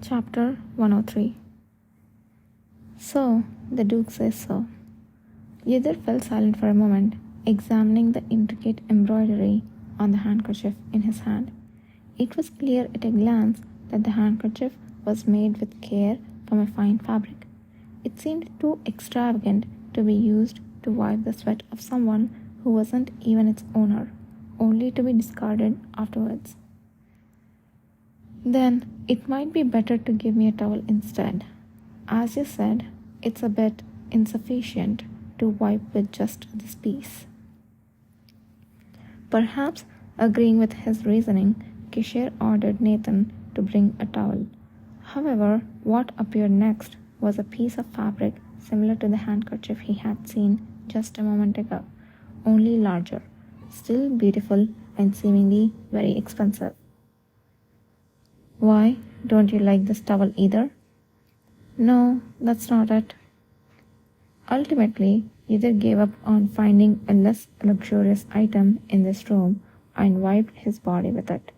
Chapter 103. So, the Duke says so. Yidr fell silent for a moment, examining the intricate embroidery on the handkerchief in his hand. It was clear at a glance that the handkerchief was made with care from a fine fabric. It seemed too extravagant to be used to wipe the sweat of someone who wasn't even its owner, only to be discarded afterwards. Then it might be better to give me a towel instead. As you said, it's a bit insufficient to wipe with just this piece. Perhaps agreeing with his reasoning, Kishir ordered Nathan to bring a towel. However, what appeared next was a piece of fabric similar to the handkerchief he had seen just a moment ago, only larger, still beautiful and seemingly very expensive. Why, don't you like this towel either? No, that's not it. Ultimately, Yidr gave up on finding a less luxurious item in this room and wiped his body with it.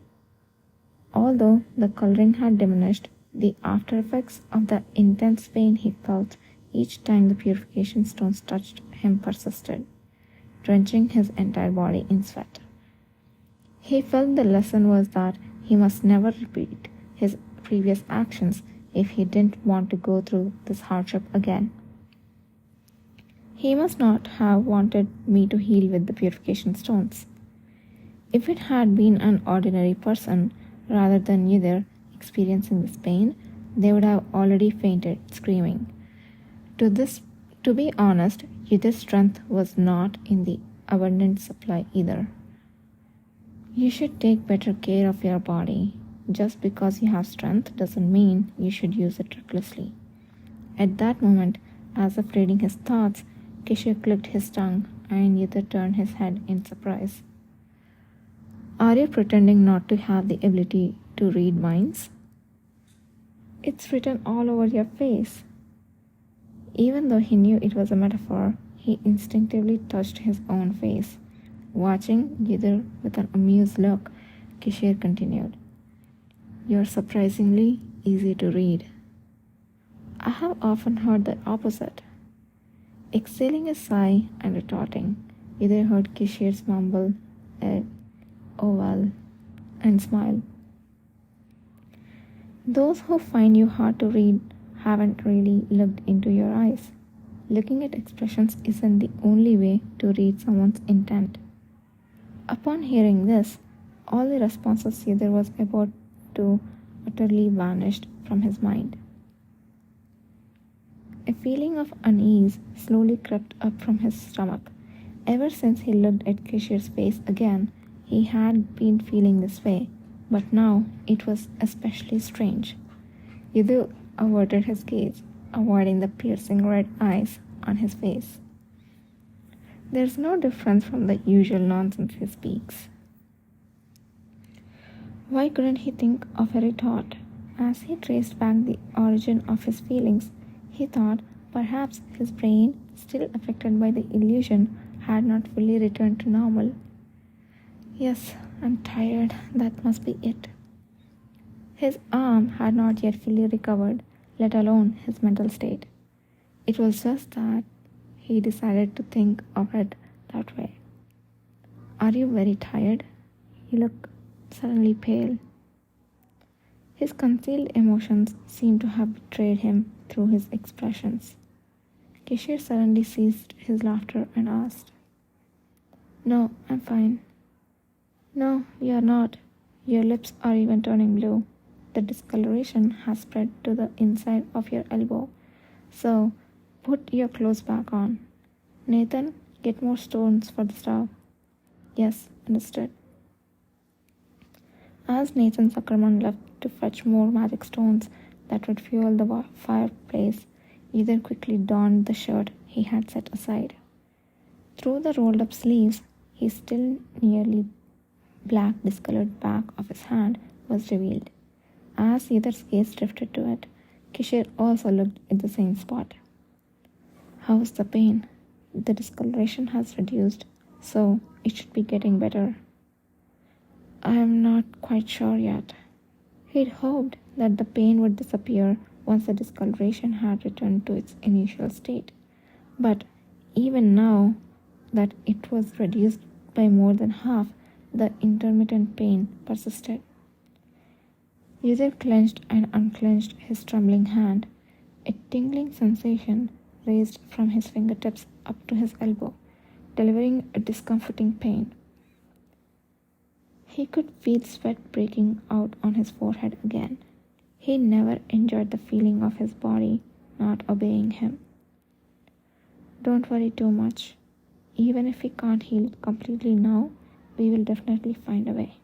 Although the coloring had diminished, the after effects of the intense pain he felt each time the purification stones touched him persisted, drenching his entire body in sweat. He felt the lesson was that he must never repeat his previous actions if he didn't want to go through this hardship again. He must not have wanted me to heal with the purification stones. If it had been an ordinary person rather than Yidr experiencing this pain, they would have already fainted, screaming. To be honest, Yidr's strength was not in the abundant supply either. You should take better care of your body. Just because you have strength doesn't mean you should use it recklessly. At that moment, as if reading his thoughts, Kishir clicked his tongue and Yidr turned his head in surprise. Are you pretending not to have the ability to read minds? It's written all over your face. Even though he knew it was a metaphor, he instinctively touched his own face. Watching Yidr with an amused look, Kishir continued. You're surprisingly easy to read. I have often heard the opposite. Exhaling a sigh and retorting, Yidr heard Kishir's mumble oh well, and smile. Those who find you hard to read haven't really looked into your eyes. Looking at expressions isn't the only way to read someone's intent. Upon hearing this, all the responses Yidr was about to utterly vanished from his mind. A feeling of unease slowly crept up from his stomach. Ever since he looked at Kishir's face again, he had been feeling this way, but now it was especially strange. Yidr averted his gaze, avoiding the piercing red eyes on his face. There's no difference from the usual nonsense he speaks. Why couldn't he think of a retort? As he traced back the origin of his feelings, he thought perhaps his brain, still affected by the illusion, had not fully returned to normal. Yes, I'm tired, that must be it. His arm had not yet fully recovered, let alone his mental state. It was just that he decided to think of it that way. Are you very tired? You look suddenly pale. His concealed emotions seemed to have betrayed him through his expressions. Kishir suddenly ceased his laughter and asked, No, I'm fine. No, you're not. Your lips are even turning blue. The discoloration has spread to the inside of your elbow. So, put your clothes back on. Nathan, get more stones for the stove. Yes, understood. As Nathan Zuckerman left to fetch more magic stones that would fuel the fireplace, Yidr quickly donned the shirt he had set aside. Through the rolled-up sleeves, his still nearly black discolored back of his hand was revealed. As Yidr's gaze drifted to it, Kishir also looked at the same spot. How's the pain? The discoloration has reduced, so it should be getting better. I am not quite sure yet. He'd hoped that the pain would disappear once the discoloration had returned to its initial state. But even now that it was reduced by more than half, the intermittent pain persisted. Yusuf clenched and unclenched his trembling hand. A tingling sensation raced from his fingertips up to his elbow, delivering a discomforting pain. He could feel sweat breaking out on his forehead again. He never enjoyed the feeling of his body not obeying him. Don't worry too much. Even if we can't heal completely now, we will definitely find a way.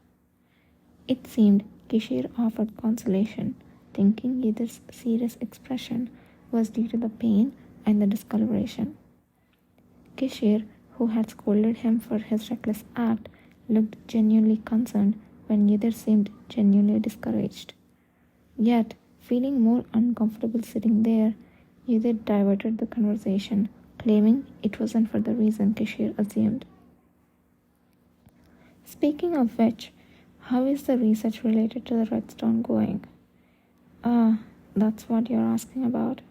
It seemed Kishir offered consolation, thinking Yidir's serious expression was due to the pain and the discoloration. Kishir, who had scolded him for his reckless act, looked genuinely concerned when Yidir seemed genuinely discouraged. Yet, feeling more uncomfortable sitting there, Yidir diverted the conversation, claiming it wasn't for the reason Kishir assumed. Speaking of which, how is the research related to the Redstone going? Ah, that's what you're asking about.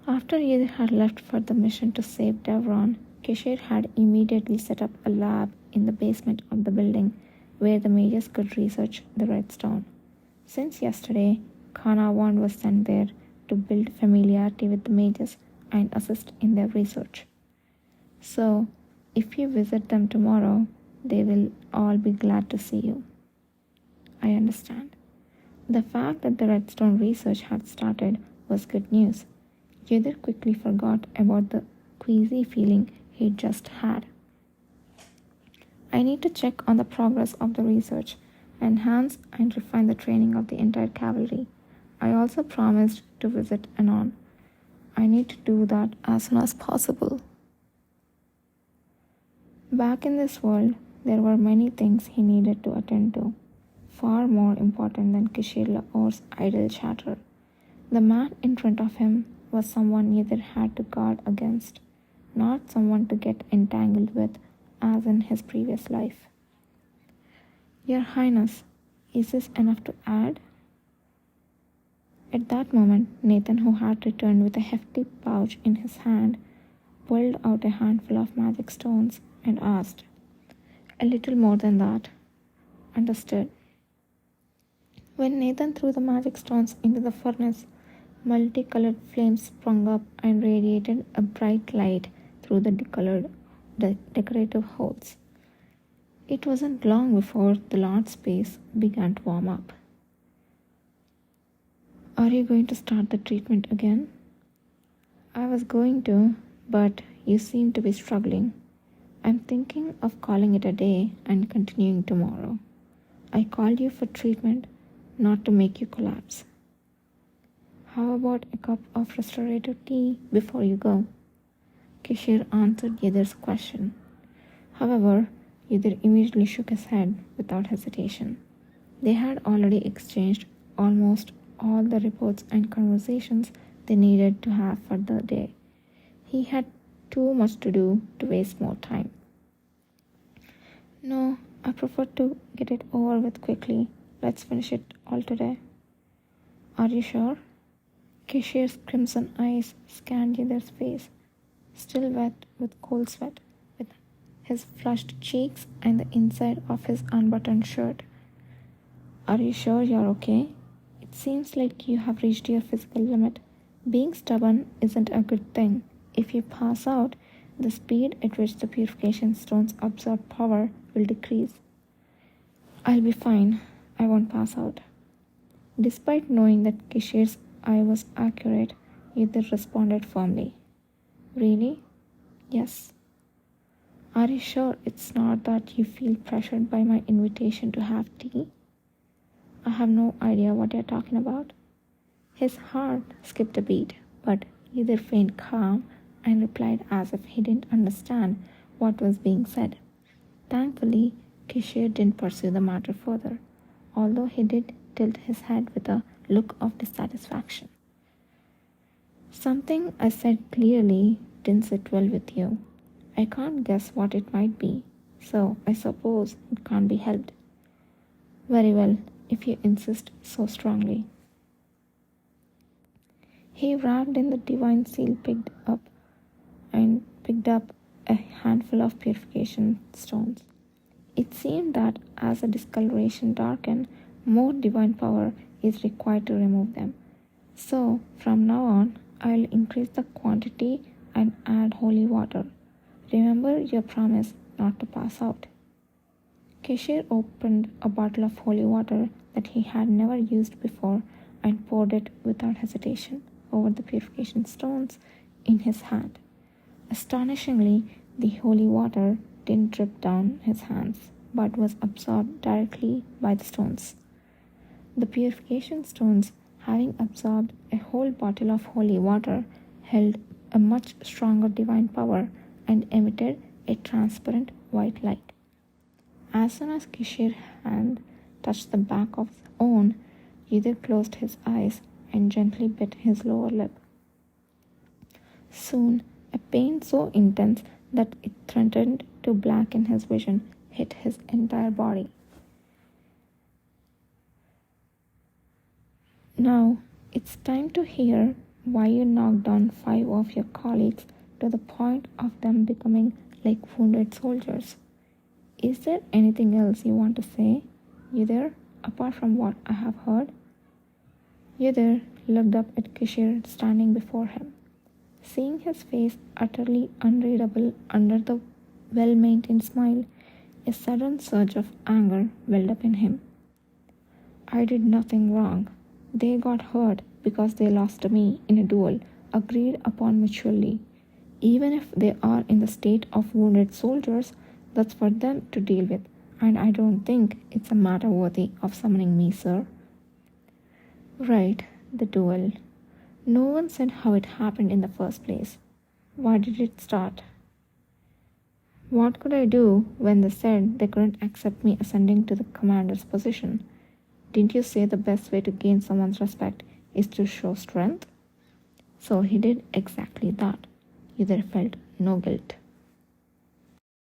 After Yidir had left for the mission to save Devron, Kishir had immediately set up a lab in the basement of the building where the mages could research the Redstone. Since yesterday, Khanawand was sent there to build familiarity with the mages and assist in their research. So, if you visit them tomorrow, they will all be glad to see you. I understand. The fact that the Redstone research had started was good news. Yidir quickly forgot about the queasy feeling he'd just had. I need to check on the progress of the research, enhance and refine the training of the entire cavalry. I also promised to visit Anon. I need to do that as soon as possible. Back in this world, there were many things he needed to attend to, far more important than Kishir Laor's idle chatter. The man in front of him was someone Yidir had to guard against, not someone to get entangled with as in his previous life. Your Highness, is this enough to add? At that moment, Nathan, who had returned with a hefty pouch in his hand, pulled out a handful of magic stones and asked, A little more than that. Understood. When Nathan threw the magic stones into the furnace, multicolored flames sprung up and radiated a bright light through the decorative holes. It wasn't long before the large space began to warm up. Are you going to start the treatment again? I was going to, but you seem to be struggling. I'm thinking of calling it a day and continuing tomorrow. I called you for treatment, not to make you collapse. How about a cup of restorative tea before you go? Kishir answered Yidir's question. However, Yidir immediately shook his head without hesitation. They had already exchanged almost all the reports and conversations they needed to have for the day. He had too much to do to waste more time. No, I prefer to get it over with quickly. Let's finish it all today. Are you sure? Kishir's crimson eyes scanned Yidir's face, still wet with cold sweat, with his flushed cheeks and the inside of his unbuttoned shirt. Are you sure you're okay? It seems like you have reached your physical limit. Being stubborn isn't a good thing. If you pass out, the speed at which the purification stones absorb power will decrease. I'll be fine. I won't pass out. Despite knowing that Kishir's eye was accurate, Yidir responded firmly. Really? Yes. Are you sure it's not that you feel pressured by my invitation to have tea? I have no idea what you're talking about. His heart skipped a beat, but Yidir feigned calm and replied as if he didn't understand what was being said. Thankfully, Kishir didn't pursue the matter further, although he did tilt his head with a look of dissatisfaction. Something I said clearly didn't sit well with you. I can't guess what it might be, so I suppose it can't be helped. Very well, if you insist so strongly. He wrapped in the divine seal, picked up a handful of purification stones. It seemed that as the discoloration darkened, more divine power is required to remove them. So, from now on, I'll increase the quantity and add holy water. Remember your promise not to pass out. Keshir opened a bottle of holy water that he had never used before and poured it without hesitation over the purification stones in his hand. Astonishingly, the holy water didn't drip down his hands, but was absorbed directly by the stones. The purification stones, having absorbed a whole bottle of holy water, held a much stronger divine power and emitted a transparent white light. As soon as Kishir's hand touched the back of his own, Yudhir closed his eyes and gently bit his lower lip. Soon, a pain so intense that it threatened to blacken his vision hit his entire body. Now, it's time to hear why you knocked down 5 of your colleagues to the point of them becoming like wounded soldiers. Is there anything else you want to say, Yudhir, apart from what I have heard? Yudhir looked up at Kishir standing before him. Seeing his face utterly unreadable under the well-maintained smile, a sudden surge of anger welled up in him. I did nothing wrong. They got hurt because they lost to me in a duel agreed upon mutually. Even if they are in the state of wounded soldiers, that's for them to deal with, and I don't think it's a matter worthy of summoning me, sir. Right, the duel. No one said how it happened in the first place. Why did it start? What could I do when they said they couldn't accept me ascending to the commander's position? Didn't you say the best way to gain someone's respect is to show strength? So he did exactly that. Yudhir felt no guilt.